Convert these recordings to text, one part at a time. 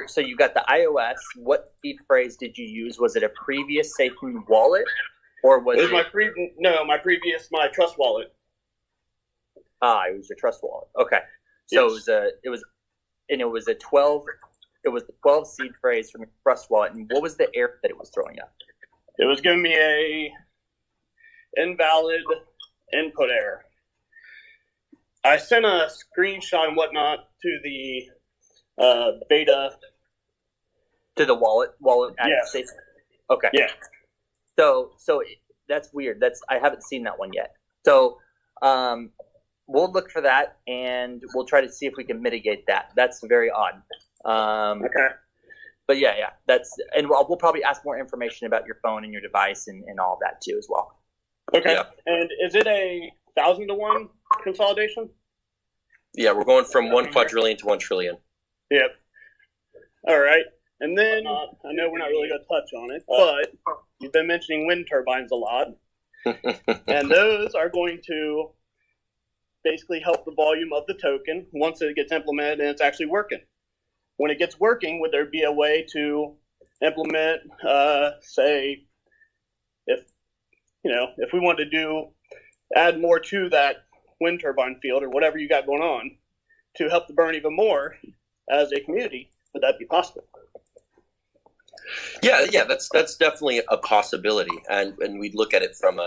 So you got the iOS. What seed phrase did you use? Was it a previous SafeMoon wallet, or was it? My Trust wallet. It was your Trust wallet. Okay, so yes. It was a 12 seed phrase from your Trust wallet. And what was the error that it was throwing up? It was giving me a invalid input error. I sent a screenshot and whatnot to the beta. To the wallet yes. Okay. Yeah. So that's weird. I haven't seen that one yet. So we'll look for that and we'll try to see if we can mitigate that. That's very odd. Okay. But yeah, and we'll probably ask more information about your phone and your device and all of that too as well. Okay. Yeah. And is it a 1,000 to 1 consolidation? Yeah, we're going from 1 quadrillion to 1 trillion. Yep. All right. And then I know we're not really going to touch on it, but you've been mentioning wind turbines a lot. And those are going to basically help the volume of the token once it gets implemented and it's actually working. When it gets working, would there be a way to implement, say, if we wanted to add more to that wind turbine field or whatever you got going on to help the burn even more as a community, would that be possible? Yeah, that's definitely a possibility, and we'd look at it from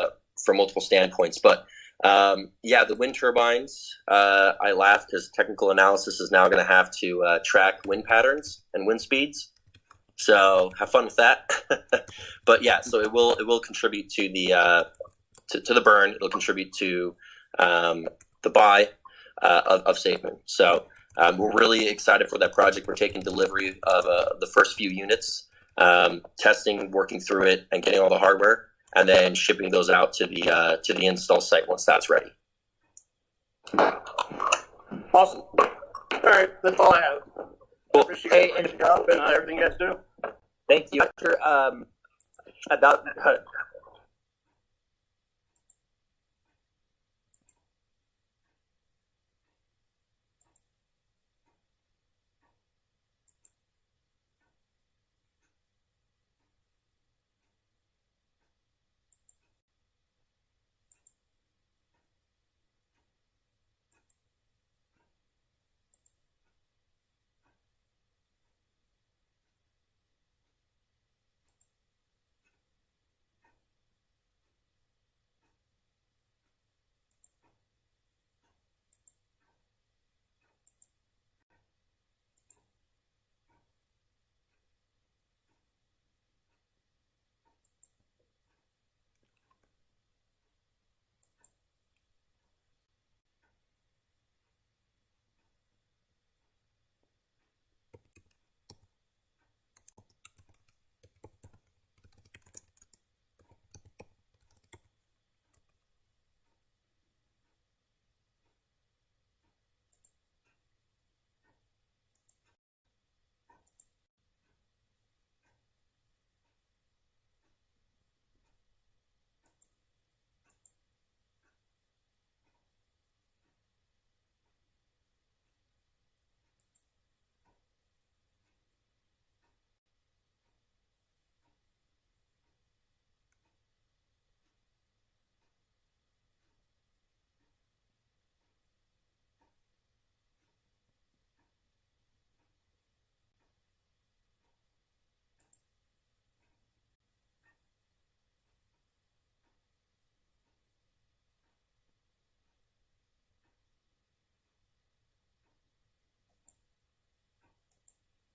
multiple standpoints. But the wind turbines, I laugh because technical analysis is now going to have to track wind patterns and wind speeds. So have fun with that. But yeah, so it will contribute to the to the burn. It'll contribute to the buy of SafeMoon. So we're really excited for that project. We're taking delivery of the first few units, testing, working through it, and getting all the hardware, and then shipping those out to the install site once that's ready. Awesome. All right, that's all I have. Cool. Appreciate your job and everything you guys do. Thank you. About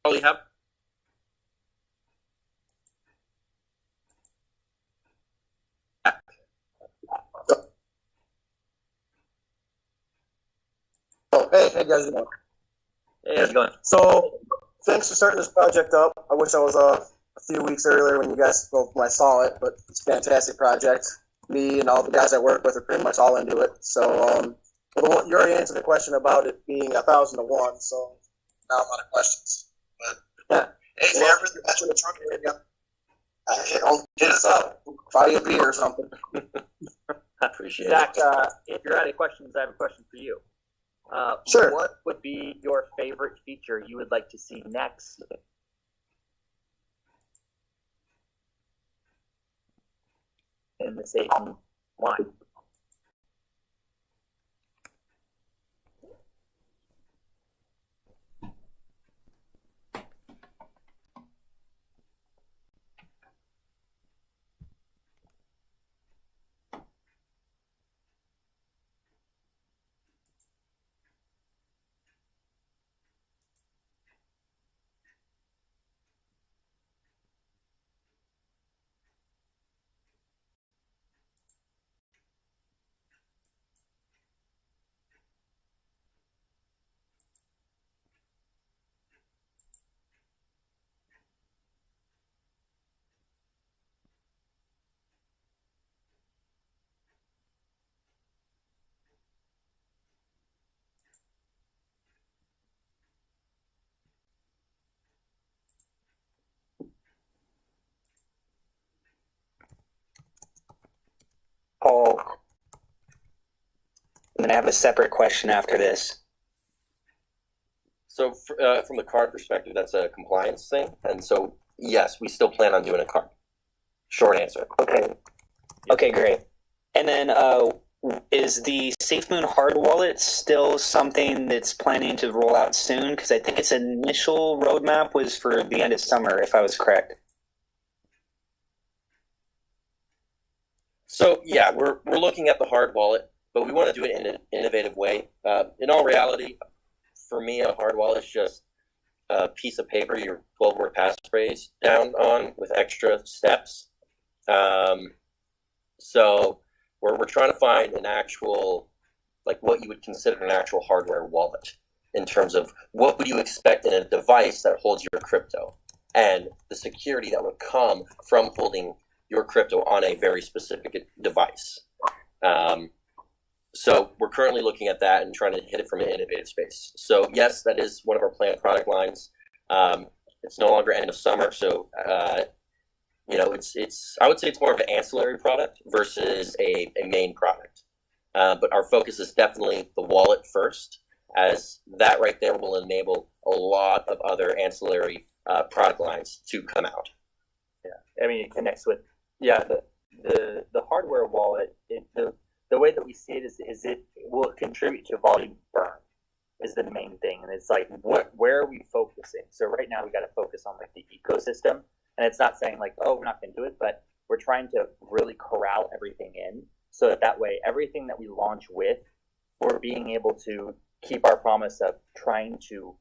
all you have. Oh, hey guys. Hey, how's it going? So, thanks for starting this project up. I wish I was a few weeks earlier when I saw it, but it's a fantastic project. Me and all the guys I work with are pretty much all into it. So, you already answered the question about it being 1,000 to 1, so now I'm out of questions. But, yeah. Hey, if you ever got you in the trunk area, hit us up. Buy you a beer or something. Appreciate Zach, it. if you're out of questions, I have a question for you. Sure. What would be your favorite feature you would like to see next in the SafeMoon line? Paul, I'm going to have a separate question after this. So from the card perspective, that's a compliance thing. And so, yes, we still plan on doing a card. Short answer. Okay, great. And then is the SafeMoon hard wallet still something that's planning to roll out soon? Because I think its initial roadmap was for the end of summer, if I was correct. So yeah, we're looking at the hard wallet, but we want to do it in an innovative way. In all reality, for me, a hard wallet is just a piece of paper, your 12-word passphrase down on with extra steps. So we're trying to find an actual, like what you would consider an actual hardware wallet in terms of what would you expect in a device that holds your crypto and the security that would come from holding your crypto on a very specific device. So we're currently looking at that and trying to hit it from an innovative space. So yes, that is one of our planned product lines. It's no longer end of summer, so it's I would say it's more of an ancillary product versus a main product. But our focus is definitely the wallet first, as that right there will enable a lot of other ancillary product lines to come out. Yeah, I mean, it connects with the hardware wallet. The way that we see it is it will contribute to volume burn is the main thing, and it's like where are we focusing? So right now we got to focus on like the ecosystem, and it's not saying like, oh, we're not going to do it, but we're trying to really corral everything in so that way everything that we launch with, we're being able to keep our promise of trying to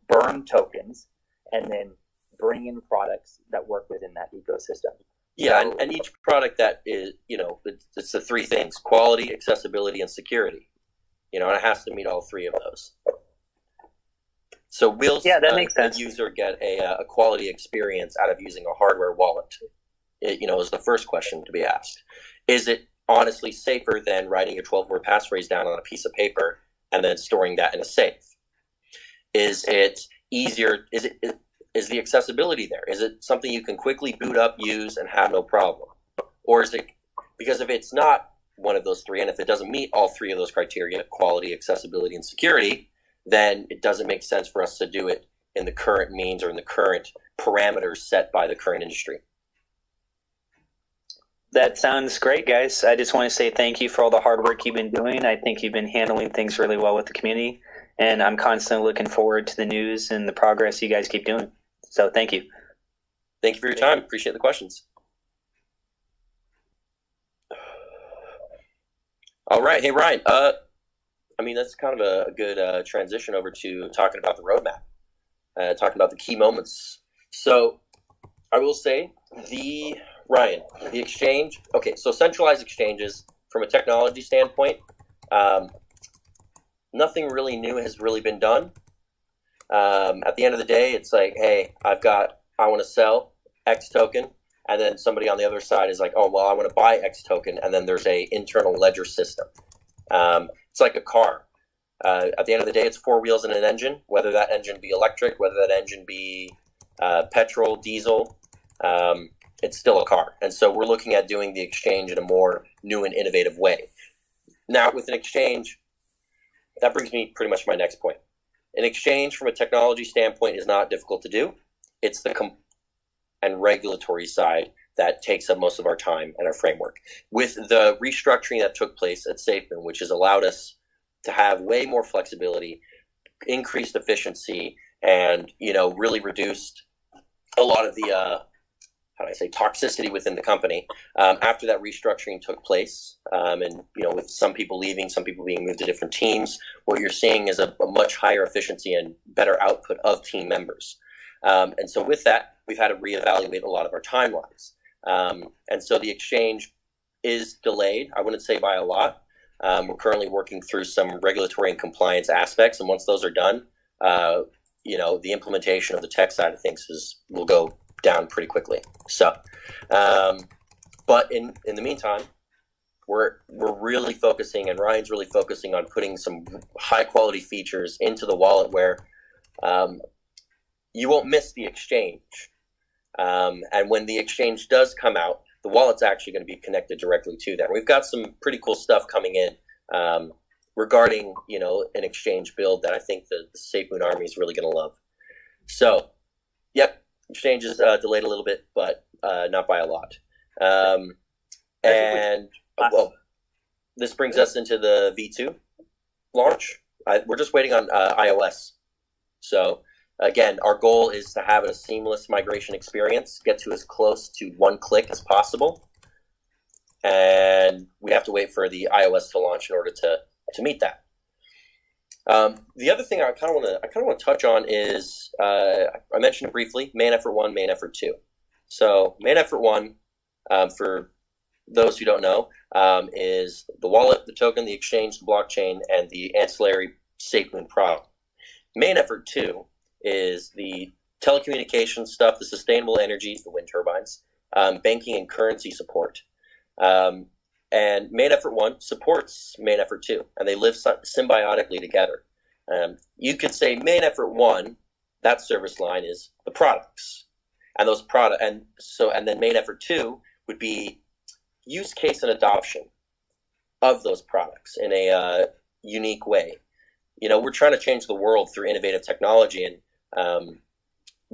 burn tokens and then bring in products that work within that ecosystem. Yeah, and each product that is, it's the three things: quality, accessibility, and security. And it has to meet all three of those. So will that makes sense. The user get a quality experience out of using a hardware wallet? Is the first question to be asked. Is it honestly safer than writing your 12-word passphrase down on a piece of paper and then storing that in a safe? Is it easier? Is the accessibility there? Is it something you can quickly boot up, use, and have no problem? Or is it, because if it's not one of those three, and if it doesn't meet all three of those criteria, quality, accessibility, and security, then it doesn't make sense for us to do it in the current means or in the current parameters set by the current industry. That sounds great, guys. I just want to say thank you for all the hard work you've been doing. I think you've been handling things really well with the community, and I'm constantly looking forward to the news and the progress you guys keep doing. So thank you. Thank you for your time. Appreciate the questions. All right. Hey, Ryan. That's kind of a good transition over to talking about the roadmap, talking about the key moments. So I will say the exchange. Okay, so centralized exchanges from a technology standpoint, nothing really new has really been done. At the end of the day, it's like, hey, I want to sell X token, and then somebody on the other side is like, oh, well, I want to buy X token, and then there's a internal ledger system. It's like a car. At the end of the day, it's four wheels and an engine, whether that engine be electric, whether that engine be petrol, diesel, it's still a car. And so we're looking at doing the exchange in a more new and innovative way. Now, with an exchange, that brings me pretty much to my next point. An exchange from a technology standpoint is not difficult to do. It's the and regulatory side that takes up most of our time and our framework. With the restructuring that took place at SafeMoon, which has allowed us to have way more flexibility, increased efficiency, and really reduced a lot of the toxicity within the company. After that restructuring took place, and with some people leaving, some people being moved to different teams, what you're seeing is a much higher efficiency and better output of team members. And so with that, we've had to reevaluate a lot of our timelines. And so the exchange is delayed, I wouldn't say by a lot. We're currently working through some regulatory and compliance aspects, and once those are done, the implementation of the tech side of things will go down pretty quickly. So, but in the meantime, we're really focusing, and Ryan's really focusing on putting some high quality features into the wallet where you won't miss the exchange. And when the exchange does come out, the wallet's actually going to be connected directly to that. We've got some pretty cool stuff coming in regarding, an exchange build that I think the SafeMoon Army is really going to love. So, yep, exchange is delayed a little bit, but not by a lot. This brings us into the V2 launch. We're just waiting on iOS. So, again, our goal is to have a seamless migration experience, get to as close to one click as possible, and we have to wait for the iOS to launch in order to meet that. The other thing I kind of want to touch on is I mentioned it briefly: main effort 1, main effort 2. So main effort 1, for those who don't know, is the wallet, the token, the exchange, the blockchain, and the ancillary SafeMoon product. Main effort 2 is the telecommunications stuff, the sustainable energy, the wind turbines, banking and currency support. And main effort 1 supports main effort 2, and they live symbiotically together. You could say main effort 1, that service line is the products, and those and then main effort 2 would be use case and adoption of those products in a unique way. We're trying to change the world through innovative technology, and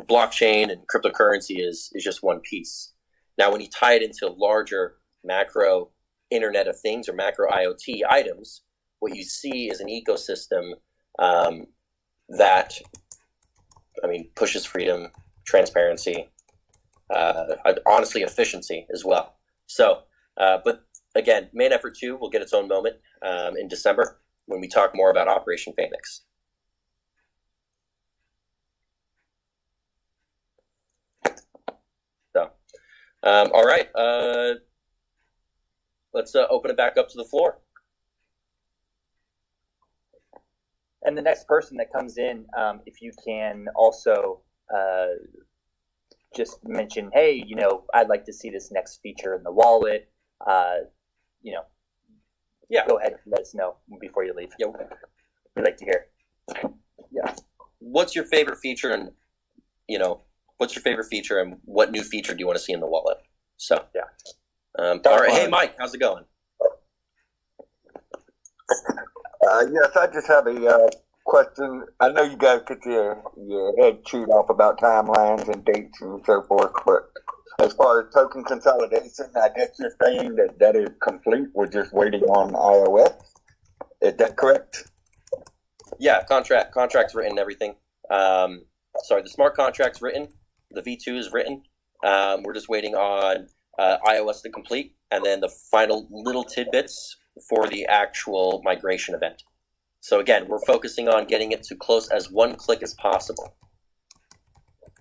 blockchain and cryptocurrency is just one piece. Now, when you tie it into larger macro Internet of Things or macro IoT items, what you see is an ecosystem that, pushes freedom, transparency, honestly, efficiency as well. So, but again, main effort 2 will get its own moment in December when we talk more about Operation Phoenix. So, all right, let's open it back up to the floor. And the next person that comes in, if you can also just mention, hey, I'd like to see this next feature in the wallet. Yeah, go ahead and let us know before you leave. Yeah, we'd like to hear. Yeah, what's your favorite feature, and what new feature do you want to see in the wallet? So yeah. All right, hey Mike, how's it going? Yes, I just have a question. I know you guys get your head chewed off about timelines and dates and so forth, but as far as token consolidation, I guess you're saying that is complete. We're just waiting on iOS. Is that correct? Yeah, contract's written, everything. The smart contract's written. The V2 is written. We're just waiting on iOS to complete, and then the final little tidbits for the actual migration event. So again, we're focusing on getting it to close as one click as possible.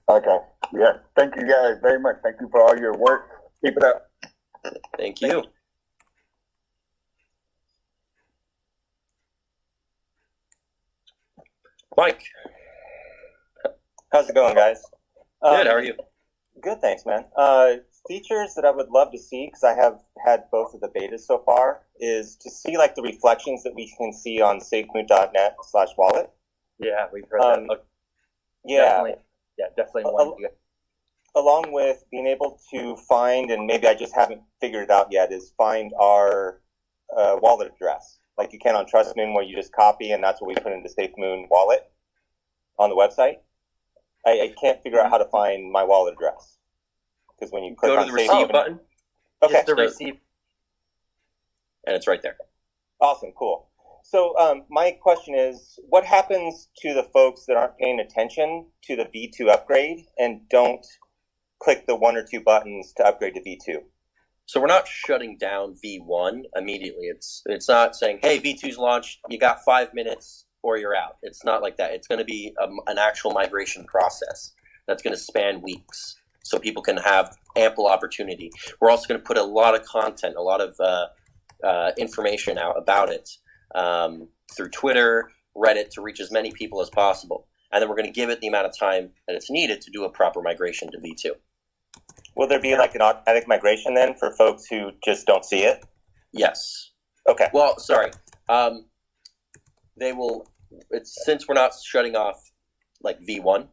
Okay. Yeah. Thank you guys very much. Thank you for all your work. Keep it up. Thank you. Mike. How's it going, guys? Good. How are you? Good, thanks, man. Features that I would love to see, because I have had both of the betas so far, is to see like the reflections that we can see on SafeMoon.net/wallet. Yeah, we've heard that. Yeah. Definitely one. along with being able to find, and maybe I just haven't figured it out yet, is find our wallet address. Like you can on TrustMoon, where you just copy, and that's what we put into SafeMoon wallet on the website. I can't figure out how to find my wallet address, because when you click Go to on the receive button. Okay. Just the receive. And it's right there. Awesome, cool. So my question is, what happens to the folks that aren't paying attention to the V2 upgrade and don't click the one or two buttons to upgrade to V2? So we're not shutting down V1 immediately. It's not saying, hey, V2's launched, you got 5 minutes or you're out. It's not like that. It's going to be an actual migration process that's going to span weeks, so people can have ample opportunity. We're also going to put a lot of content, a lot of information out about it through Twitter, Reddit, to reach as many people as possible. And then we're going to give it the amount of time that it's needed to do a proper migration to V2. Will there be like an automatic migration then for folks who just don't see it? Yes. Okay. Well, sorry. They will. Since we're not shutting off like V1.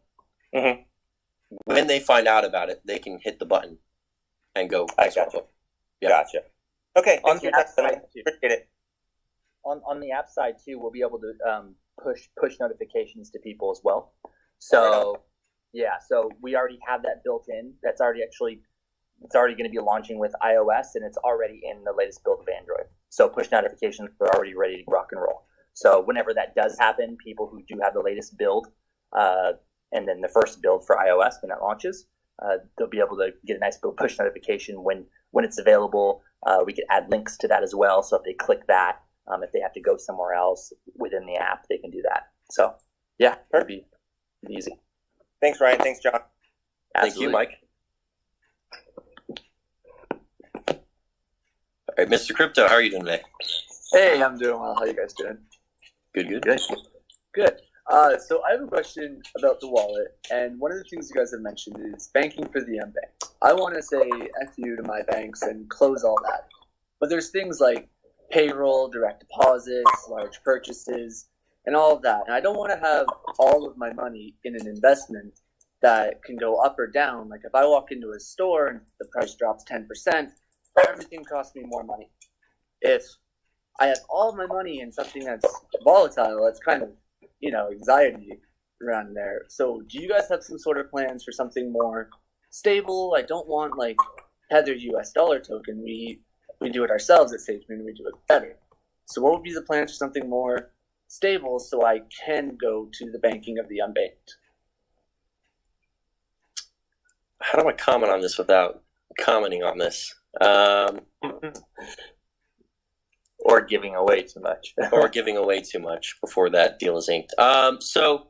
Mm-hmm. When they find out about it, they can hit the button and go. I gotcha. Yeah. Gotcha. Okay. On Thanks the for app that. side, Appreciate it. on the app side too, we'll be able to push notifications to people as well. So yeah, so we already have that built in. That's already it's already going to be launching with iOS, and it's already in the latest build of Android. So push notifications are already ready to rock and roll. So whenever that does happen, people who do have the latest build, and then the first build for iOS when it launches, they'll be able to get a nice little push notification when it's available. We could add links to that as well. So if they click that, if they have to go somewhere else within the app, they can do that. So yeah, it'd be easy. Thanks, Ryan. Thanks, John. Thank you, Mike. All right, Mr. Crypto, how are you doing today? Hey, I'm doing well. How you guys doing? Good. Good. So I have a question about the wallet, and one of the things you guys have mentioned is banking for the unbanked. I want to say F you to my banks and close all that. But there's things like payroll, direct deposits, large purchases, and all of that. And I don't want to have all of my money in an investment that can go up or down. Like if I walk into a store and the price drops 10%, everything costs me more money. If I have all my money in something that's volatile, that's kind of, anxiety around there. So do you guys have some sort of plans for something more stable? I don't want like Tether US dollar token. We do it ourselves at SafeMoon. We do it better. So what would be the plans for something more stable so I can go to the banking of the unbanked? How do I comment on this without commenting on this? Or giving away too much. Or giving away too much before that deal is inked. So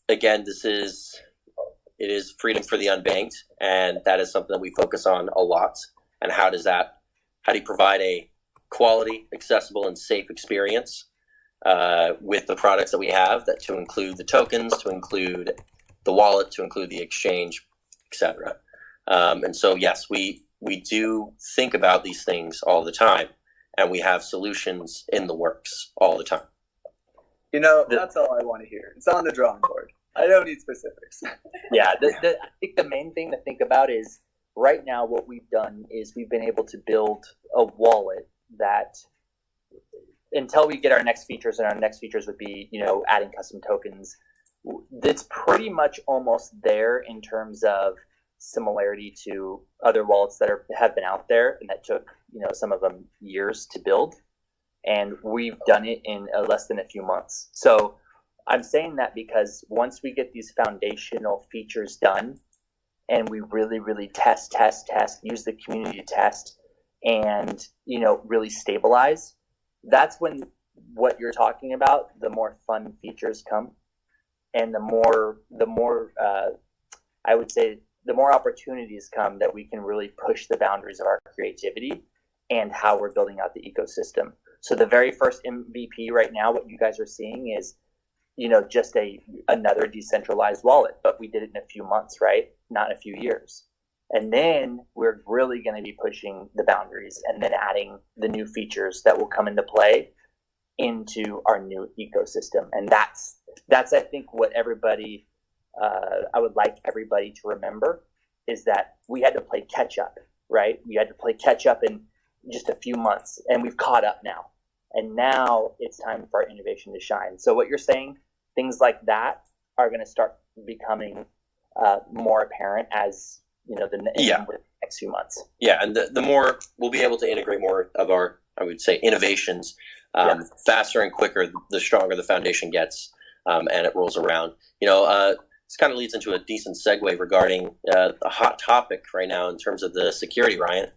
again, it is freedom for the unbanked, and that is something that we focus on a lot. And how do you provide a quality, accessible, and safe experience with the products that we have, that to include the tokens, to include the wallet, to include the exchange, etc. And so yes, we do think about these things all the time, and we have solutions in the works all the time. That's all I want to hear. It's on the drawing board. I don't need specifics. Yeah, I think the main thing to think about is right now what we've done is we've been able to build a wallet that, until we get our next features, and our next features would be, adding custom tokens, it's pretty much almost there in terms of similarity to other wallets that have been out there, and that took some of them years to build, and we've done it in less than a few months. So I'm saying that because once we get these foundational features done, and we really test, use the community to test, and really stabilize, that's when what you're talking about, the more fun features come, and the more I would say the more opportunities come that we can really push the boundaries of our creativity and how we're building out the ecosystem. So the very first MVP right now, what you guys are seeing is, just another decentralized wallet, but we did it in a few months, right? Not in a few years. And then we're really going to be pushing the boundaries and then adding the new features that will come into play into our new ecosystem. And that's I think what everybody I would like everybody to remember is that we had to play catch up, right? We had to play catch up in just a few months, and we've caught up now. And now it's time for our innovation to shine. So what you're saying, things like that are going to start becoming more apparent as the next few months. Yeah, and the more we'll be able to integrate more of our, I would say, innovations faster and quicker, the stronger the foundation gets, and it rolls around. This kind of leads into a decent segue regarding a hot topic right now in terms of the security, Ryan.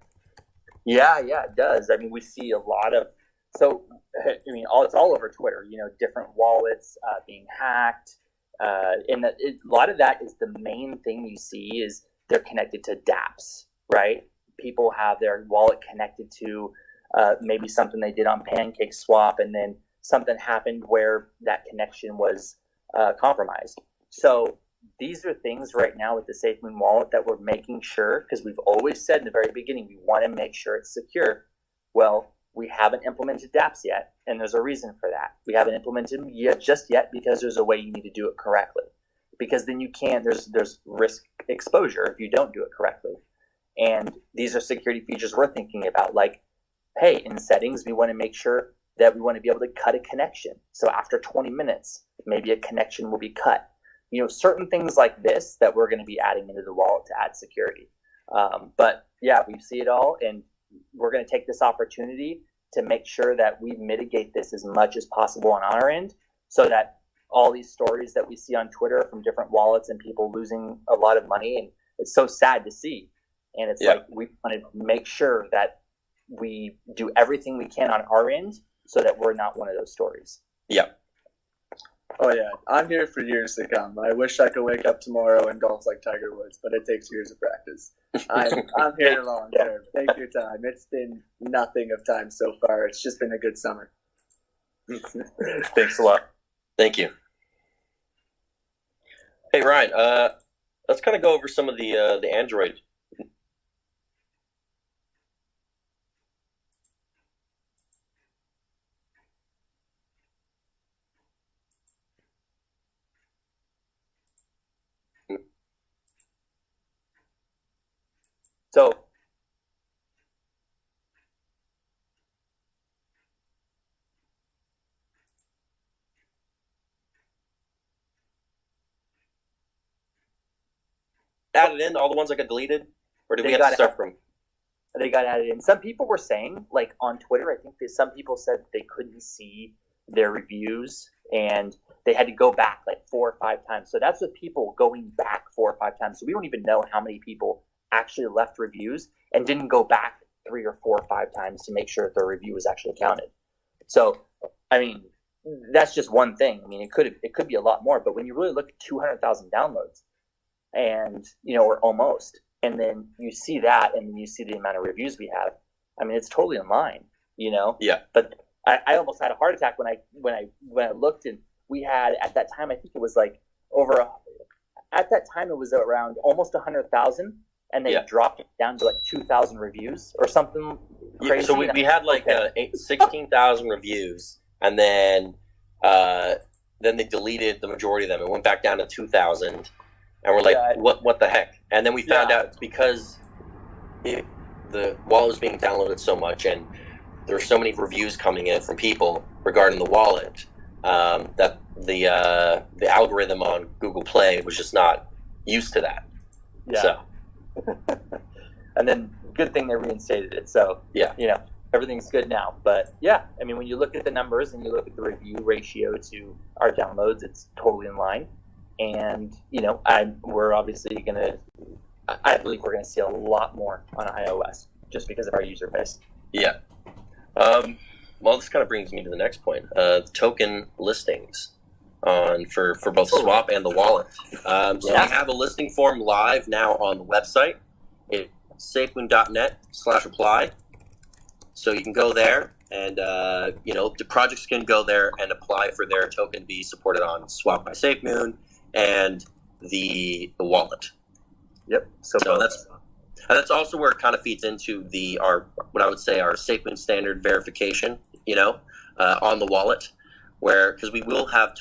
Yeah, it does. I mean, we see a lot of it's all over Twitter. Different wallets being hacked, and a lot of that is the main thing you see is they're connected to dApps, right? People have their wallet connected to maybe something they did on PancakeSwap, and then something happened where that connection was compromised. So these are things right now with the SafeMoon wallet that we're making sure, because we've always said in the very beginning, we want to make sure it's secure. Well, we haven't implemented dApps yet, and there's a reason for that. We haven't implemented them just yet because there's a way you need to do it correctly. Because then there's risk exposure if you don't do it correctly. And these are security features we're thinking about, like, hey, in settings, we want to make sure that we want to be able to cut a connection. So after 20 minutes, maybe a connection will be cut. Certain things like this that we're going to be adding into the wallet to add security. But yeah, we see it all, and we're going to take this opportunity to make sure that we mitigate this as much as possible on our end, so that all these stories that we see on Twitter from different wallets and people losing a lot of money, and it's so sad to see. And it's like we want to make sure that we do everything we can on our end so that we're not one of those stories. Yeah. Oh yeah, I'm here for years to come. I wish I could wake up tomorrow and golf like Tiger Woods, but it takes years of practice. I'm here long term. Take your time. It's been nothing of time so far. It's just been a good summer. Thanks a lot. Thank you. Hey Ryan, let's kind of go over some of the Android. So added in all the ones that got deleted, or did we have to start from? They got added in. Some people were saying, like on Twitter, I think that some people said they couldn't see their reviews and they had to go back like 4 or 5 times. So that's with people going back 4 or 5 times. So we don't even know how many people actually left reviews and didn't go back 3 or 4 or 5 times to make sure that their review was actually counted. So, I mean, that's just one thing. I mean, it could be a lot more, but when you really look at 200,000 downloads, and or almost, and then you see that, and then you see the amount of reviews we have. I mean, it's totally in line, Yeah. But I almost had a heart attack when I looked, and we had at that time, I think it was like at that time it was around almost 100,000, and they dropped it down to like 2,000 reviews or something crazy. So we had like 16,000 reviews, and then they deleted the majority of them. It went back down to 2,000. And we're like, what the heck? And then we found out it's because the wallet was being downloaded so much, and there were so many reviews coming in from people regarding the wallet that the algorithm on Google Play was just not used to that. Yeah. So. And then good thing they reinstated it. So everything's good now. But yeah, I mean, when you look at the numbers and you look at the review ratio to our downloads, it's totally in line. And we're obviously I believe we're gonna see a lot more on iOS just because of our user base. Yeah. Well, this kind of brings me to the next point: token listings for both Swap and the wallet. So we have a listing form live now on the website. It's safemoon.net/apply. So you can go there, and the projects can go there and apply for their token to be supported on Swap by SafeMoon and the wallet. Yep. So that's also where it kind of feeds into our SafeMoon standard verification, on the wallet, because we will have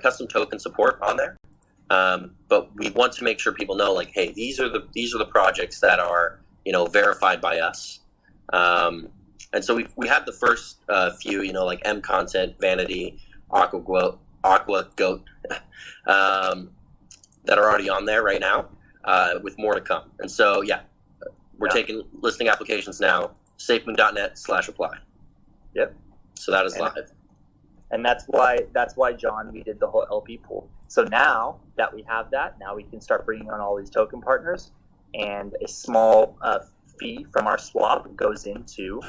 custom token support on there. But we want to make sure people know, like, hey, these are the projects that are, verified by us. And so we have the first few, like M Content, Vanity, Aqua Goat, that are already on there right now, with more to come. And so, we're taking listing applications now, safemoon.net/apply. Yep. So that is live. And that's why, John, we did the whole LP pool. So now that we have that, now we can start bringing on all these token partners, and a small fee from our swap goes into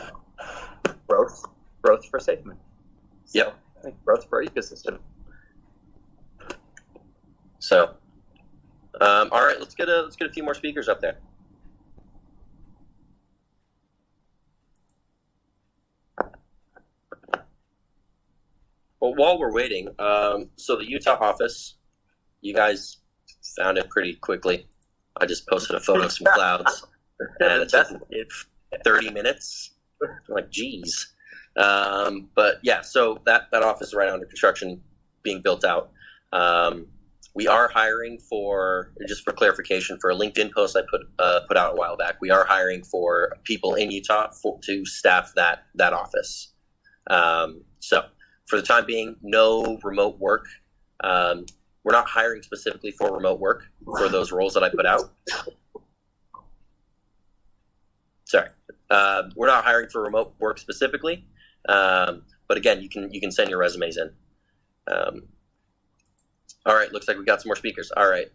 growth for SafeMoon. Yep. Growth for our ecosystem. So, all right, let's get a few more speakers up there. Well, while we're waiting, so the Utah office, you guys found it pretty quickly. I just posted a photo of some clouds, and it took 30 minutes. I'm like, geez. But yeah, so that office is right under construction, being built out. We are hiring for, just for clarification, for a LinkedIn post I put out a while back. We are hiring for people in Utah to staff that office. So for the time being, no remote work. We're not hiring specifically for remote work for those roles that I put out. Sorry, we're not hiring for remote work specifically. But again, you can send your resumes in. All right, looks like we got some more speakers. All right,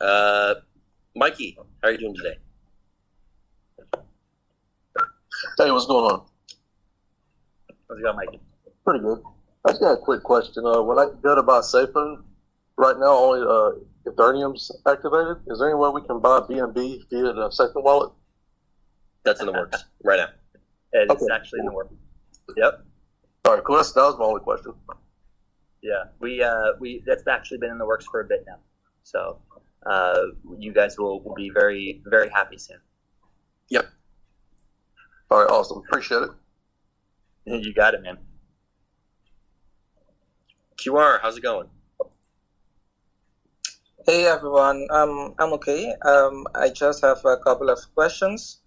Mikey, how are you doing today? Hey, what's going on? How's it going, Mikey? Pretty good. I just got a quick question. When I go to buy SafeMoon, right now only Ethereum's activated. Is there any way we can buy BNB via the SafeMoon wallet? That's in the works right now. It's actually in the works. Yep. All right, cool. That was my only question. Yeah, we that's actually been in the works for a bit now. So you guys will be very, very happy soon. Yep. All right, awesome. Appreciate it. You got it, man. QR, how's it going? Hey everyone, I'm okay. I just have a couple of questions.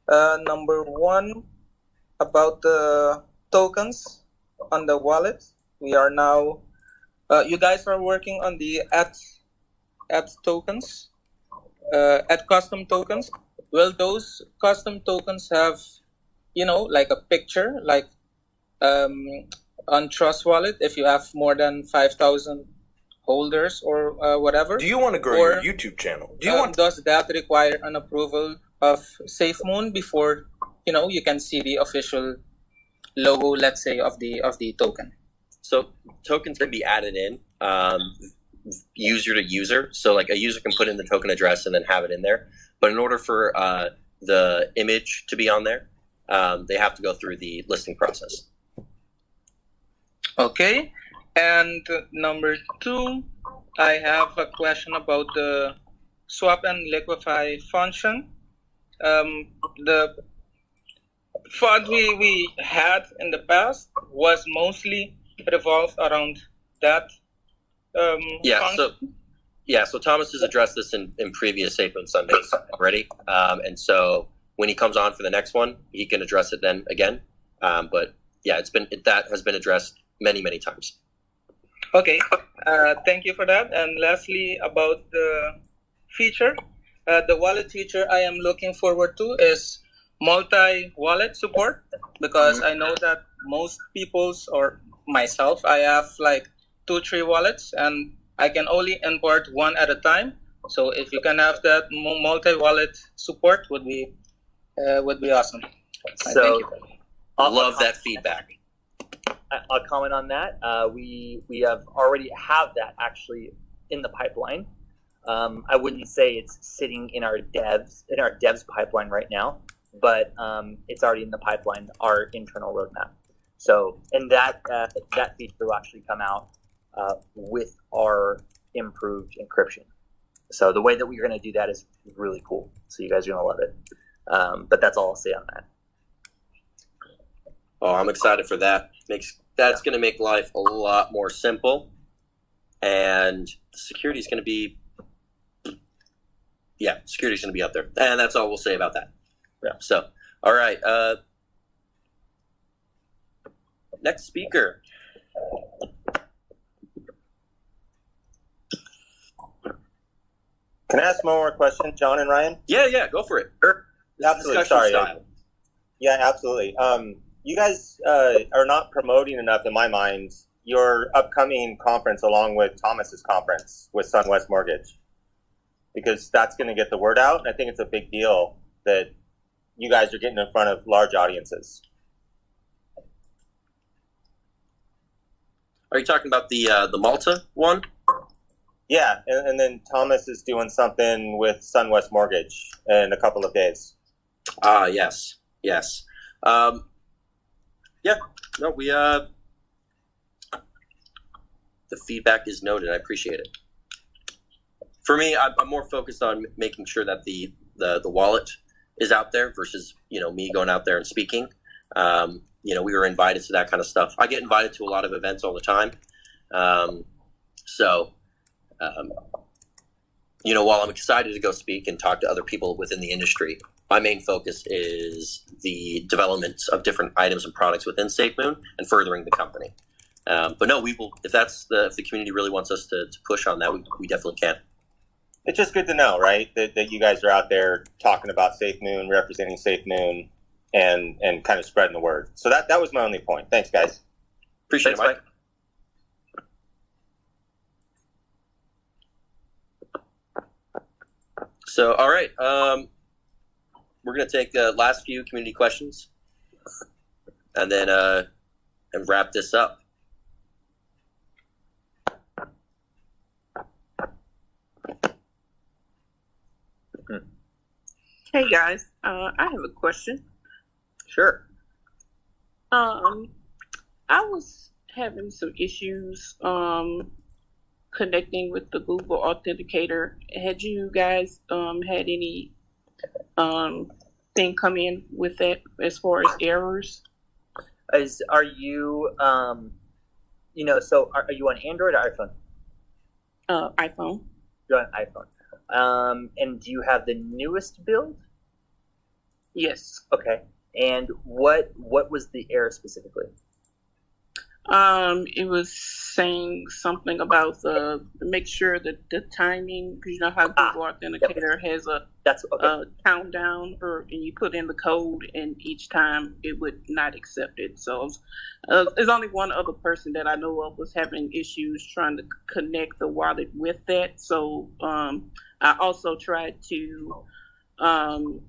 Number one, about the tokens on the wallet. We are now, you guys are working on the add tokens, add custom tokens. Will those custom tokens have, like a picture, like on Trust Wallet, if you have more than 5,000 holders or whatever? Do you want to grow your YouTube channel? Does that require an approval of SafeMoon before, you can see the official logo, let's say, of the token? So tokens can be added in user to user. So like a user can put in the token address and then have it in there. But in order for the image to be on there, they have to go through the listing process. Okay. And number two, I have a question about the swap and liquefy function. The fund we had in the past was mostly revolved around that function. So Thomas has addressed this in previous SafeMoon Sundays already. And so when he comes on for the next one, he can address it then again. But yeah, that has been addressed many, many times. Okay, thank you for that. And lastly, about the feature, the wallet feature I am looking forward to is multi-wallet support, because I know that most people's, or myself, I have like 2-3 wallets and I can only import one at a time. So if you can have that multi-wallet support, would be awesome. So I love that feedback. I'll comment on that. We have already have that actually in the pipeline. I wouldn't say it's sitting in our devs pipeline right now, but it's already in the pipeline, our internal roadmap. So, and that feature will actually come out with our improved encryption. So the way that we're going to do that is really cool. So you guys are going to love it. But that's all I'll say on that. Oh, I'm excited for that. That's going to make life a lot more simple, and security is going to be Yeah, security's going to be up there. And that's all we'll say about that. Yeah. So, all right. Next speaker. Can I ask one more question, John and Ryan? Yeah, go for it. Sure. Absolutely. Sorry. Yeah, absolutely. You guys are not promoting enough, in my mind, your upcoming conference along with Thomas's conference with SunWest Mortgage, because that's going to get the word out. And I think it's a big deal that you guys are getting in front of large audiences. Are you talking about the Malta one? Yeah, and then Thomas is doing something with SunWest Mortgage in a couple of days. Yes. Yeah, no, we, the feedback is noted. I appreciate it. For me, I'm more focused on making sure that the wallet is out there versus, me going out there and speaking. We were invited to that kind of stuff. I get invited to a lot of events all the time. While I'm excited to go speak and talk to other people within the industry, my main focus is the development of different items and products within SafeMoon and furthering the company. But no, we will. If the community really wants us to push on that, we definitely can. It's just good to know, right? That you guys are out there talking about SafeMoon, representing SafeMoon, and kind of spreading the word. So that was my only point. Thanks, guys. Appreciate it, Mike. So, all right, we're going to take the last few community questions and then and wrap this up. Hey guys, I have a question. Sure. I was having some issues connecting with the Google Authenticator. Had you guys had any thing come in with that as far as errors? Are you so are you on Android or iPhone? iPhone. You're on iPhone. And do you have the newest build? Yes. Okay. And what was the error specifically? It was saying something about make sure that the timing, because you know how Google Authenticator has a countdown, and you put in the code, and each time it would not accept it. So there's only one other person that I know of was having issues trying to connect the wallet with that. So I also tried to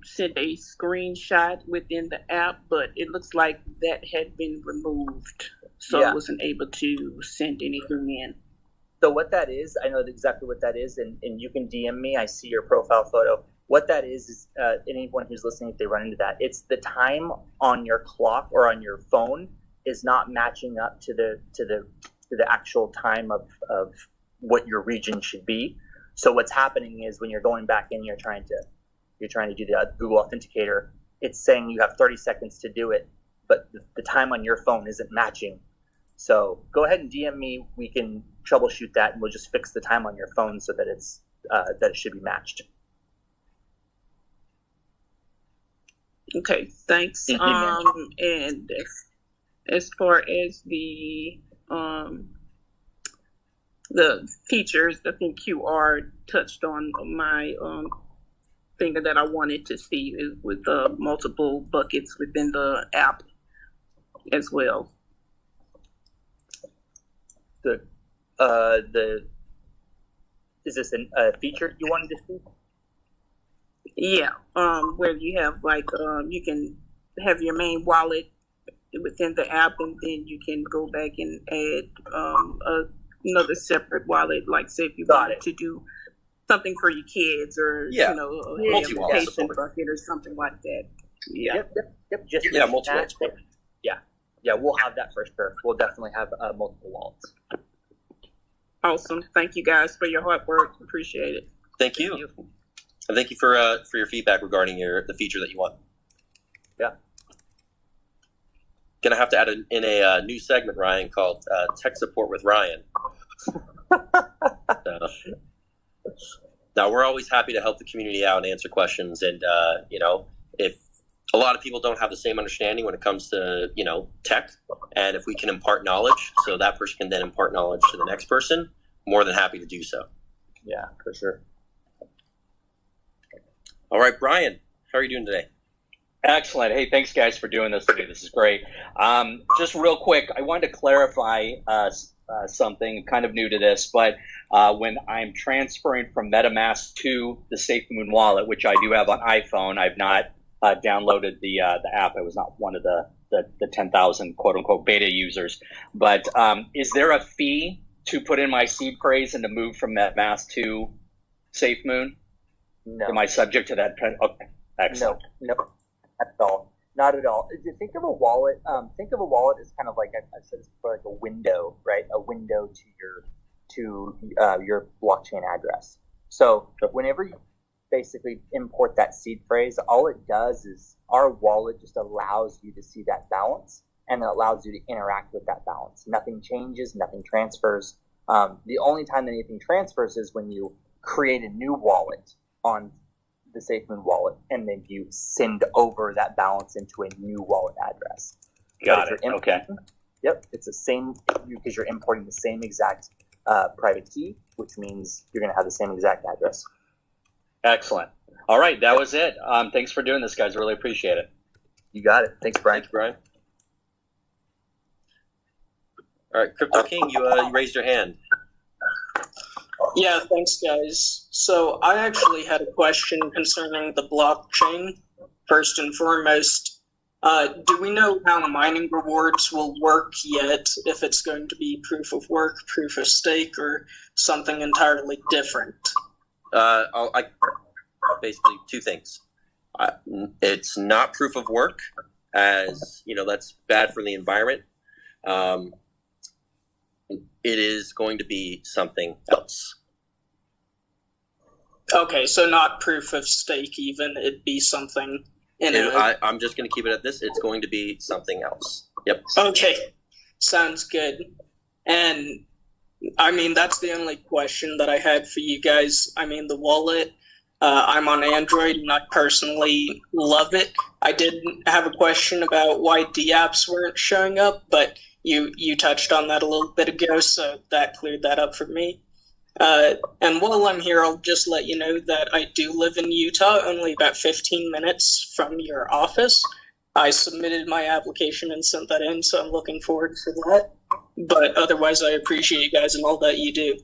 send a screenshot within the app, but it looks like that had been removed. So I wasn't able to send anything in. So what that is, I know exactly what that is, and you can DM me. I see your profile photo. What that is anyone who's listening, if they run into that, it's the time on your clock or on your phone is not matching up to the actual time of what your region should be. So what's happening is when you're going back in, you're trying to do the Google Authenticator. It's saying you have 30 seconds to do it, but the time on your phone isn't matching. So go ahead and DM me. We can troubleshoot that, and we'll just fix the time on your phone so that that it should be matched. Okay, thanks. And as far as the features, I think QR touched on my thing that I wanted to see with multiple buckets within the app as well. Is this a feature you wanted to see? Yeah, where you have you can have your main wallet within the app, and then you can go back and add another separep wallet. Like say if you wanted to do something for your kids, or a vacation bucket or something like that. Yeah. Yep. Just multiple. Yeah, we'll have that for sure. We'll definitely have multiple wallets. Awesome. Thank you guys for your hard work. Appreciate it. Thank you. And thank you for your feedback regarding the feature that you want. Yeah. Gonna have to add in a new segment, Ryan, called Tech Support with Ryan. Now, we're always happy to help the community out and answer questions. And, if a lot of people don't have the same understanding when it comes to, tech, and if we can impart knowledge so that person can then impart knowledge to the next person, more than happy to do so. Yeah, for sure. All right, Brian, how are you doing today? Excellent. Hey, thanks guys for doing this today. This is great. Just real quick, I wanted to clarify something kind of new to this, but when I'm transferring from MetaMask to the SafeMoon wallet, which I do have on iPhone, I've not downloaded the app. I was not one of the 10,000 quote unquote beta users. But is there a fee to put in my seed phrase and to move from MetaMask to SafeMoon? No. Am I subject to that? Okay, excellent. No, not at all. Not at all. If you think of a wallet, as kind of like I've said this before, like a window, right? A window to your blockchain address. So whenever you basically import that seed phrase, all it does is our wallet just allows you to see that balance, and it allows you to interact with that balance. Nothing changes, nothing transfers. The only time that anything transfers is when you create a new wallet on the SafeMoon wallet, and then you send over that balance into a new wallet address. Got it. Okay. Yep, it's the same because you're importing the same exact private key, which means you're going to have the same exact address. Excellent. All right, that was it. Thanks for doing this, guys. Really appreciate it. You got it. Thanks, Brian. Thanks, Brian. All right, Crypto King, you raised your hand. Yeah, thanks, guys. So I actually had a question concerning the blockchain. First and foremost, do we know how mining rewards will work yet? If it's going to be proof of work, proof of stake, or something entirely different? Basically two things. It's not proof of work, as that's bad for the environment. It is going to be something else. Okay, so not proof of stake even, it'd be something I'm just going to keep it at this. It's going to be something else. Yep. Okay, sounds good. And I mean, that's the only question that I had for you guys. I mean, the wallet, I'm on Android and I personally love it. I did have a question about why DApps weren't showing up, but you touched on that a little bit ago, so that cleared that up for me. And while I'm here, I'll just let you know that I do live in Utah, only about 15 minutes from your office. I submitted my application and sent that in, so I'm looking forward to that. But otherwise, I appreciate you guys and all that you do.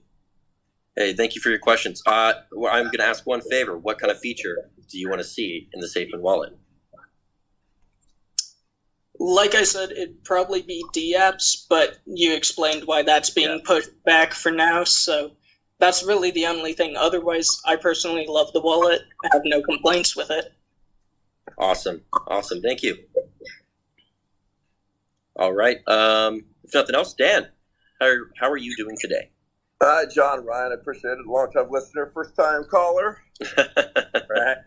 Hey, thank you for your questions. I'm going to ask one favor. What kind of feature do you want to see in the SafeMoon wallet? Like I said, it'd probably be DApps, but you explained why that's being pushed back for now, so that's really the only thing. Otherwise, I personally love the wallet. I have no complaints with it. Awesome. Thank you. All right. If nothing else, Dan, how are you doing today? Hi, John, Ryan. I appreciate it. Long-time listener, first-time caller. Right.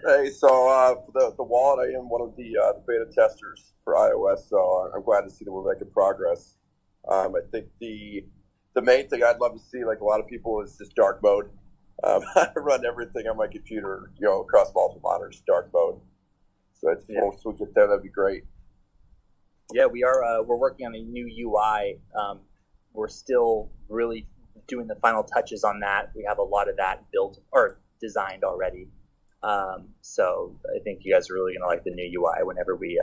Hey, so for the wallet, I am one of the beta testers for iOS, so I'm glad to see that we're making progress. I think the main thing I'd love to see, like a lot of people, is just dark mode. I run everything on my computer, across multiple monitors, dark mode. So if we'll switch it there, that'd be great. Yeah, we are. We're working on a new UI. We're still really doing the final touches on that. We have a lot of that built or designed already. So I think you guys are really going to like the new UI whenever we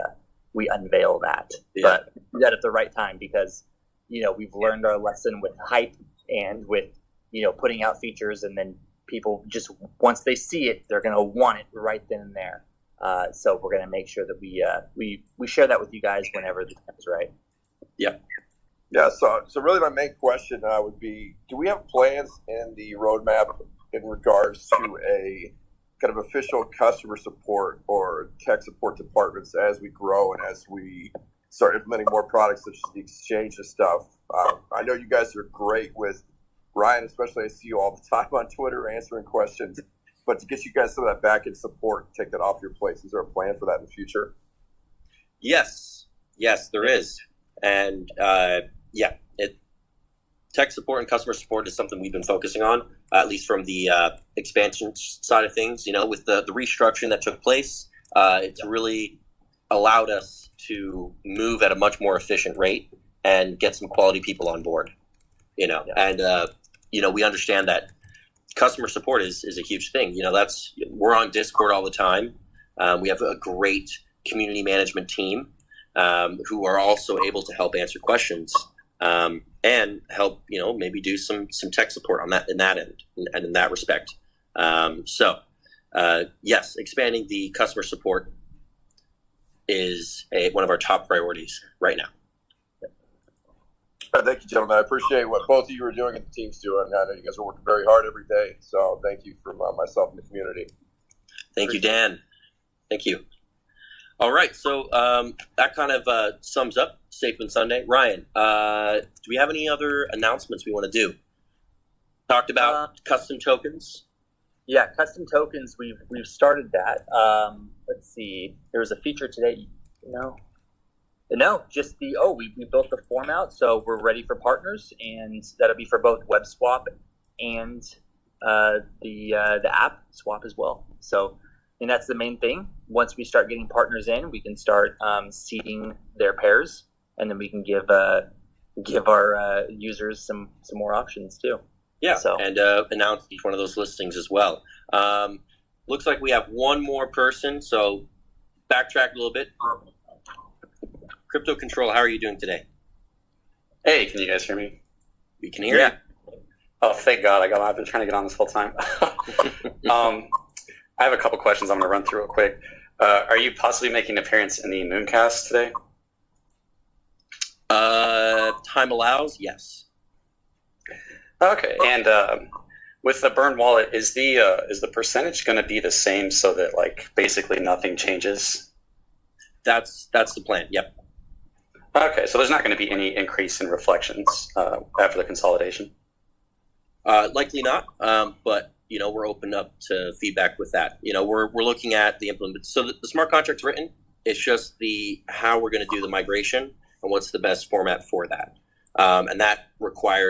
unveil that. Yeah. But do that at the right time because, we've learned our lesson with hype and with, putting out features, and then people just, once they see it, they're going to want it right then and there. So we're going to make sure that we share that with you guys whenever the time is right. Yeah. Yeah. So really my main question would be, do we have plans in the roadmap in regards to a kind of official customer support or tech support departments as we grow and as we start implementing more products such as the exchange and stuff? I know you guys are great with Ryan, especially I see you all the time on Twitter answering questions, but to get you guys some of that back-end support, take that off your plate, is there a plan for that in the future? Yes, there is. And tech support and customer support is something we've been focusing on, at least from the expansion side of things. With the restructuring that took place, it's really allowed us to move at a much more efficient rate and get some quality people on board. And we understand that customer support is a huge thing. We're on Discord all the time. We have a great community management team who are also able to help answer questions and help maybe do some tech support on that in that end and in that respect. Yes, expanding the customer support is one of our top priorities right now. Thank you, gentlemen. I appreciate what both of you are doing and the team's doing. I know you guys are working very hard every day, so thank you from myself and the community. Thank you, Dan. Thank you. All right, so that kind of sums up SafeMoon Sunday. Ryan, do we have any other announcements we want to do? Talked about custom tokens. Yeah, custom tokens. We've started that. Let's see. There was a feature today. No, just we built the form out, so we're ready for partners, and that'll be for both WebSwap and the app swap as well. So, and that's the main thing. Once we start getting partners in, we can start seeding their pairs, and then we can give our users some more options too. Yeah, and announce each one of those listings as well. Looks like we have one more person, so backtrack a little bit. Crypto Control, how are you doing today? Hey, can you guys hear me? We can hear you. Oh, thank God. I've been trying to get on this whole time. I have a couple questions I'm going to run through real quick. Are you possibly making an appearance in the Mooncast today? If time allows, yes. Okay, and with the Burn wallet, is the percentage going to be the same so that basically nothing changes? That's the plan. Yep. Okay, so there's not going to be any increase in reflections after the consolidation? Likely not, but we're open up to feedback with that. We're looking at the implement. So the smart contract's written. It's just how we're going to do the migration and what's the best format for that, and that requires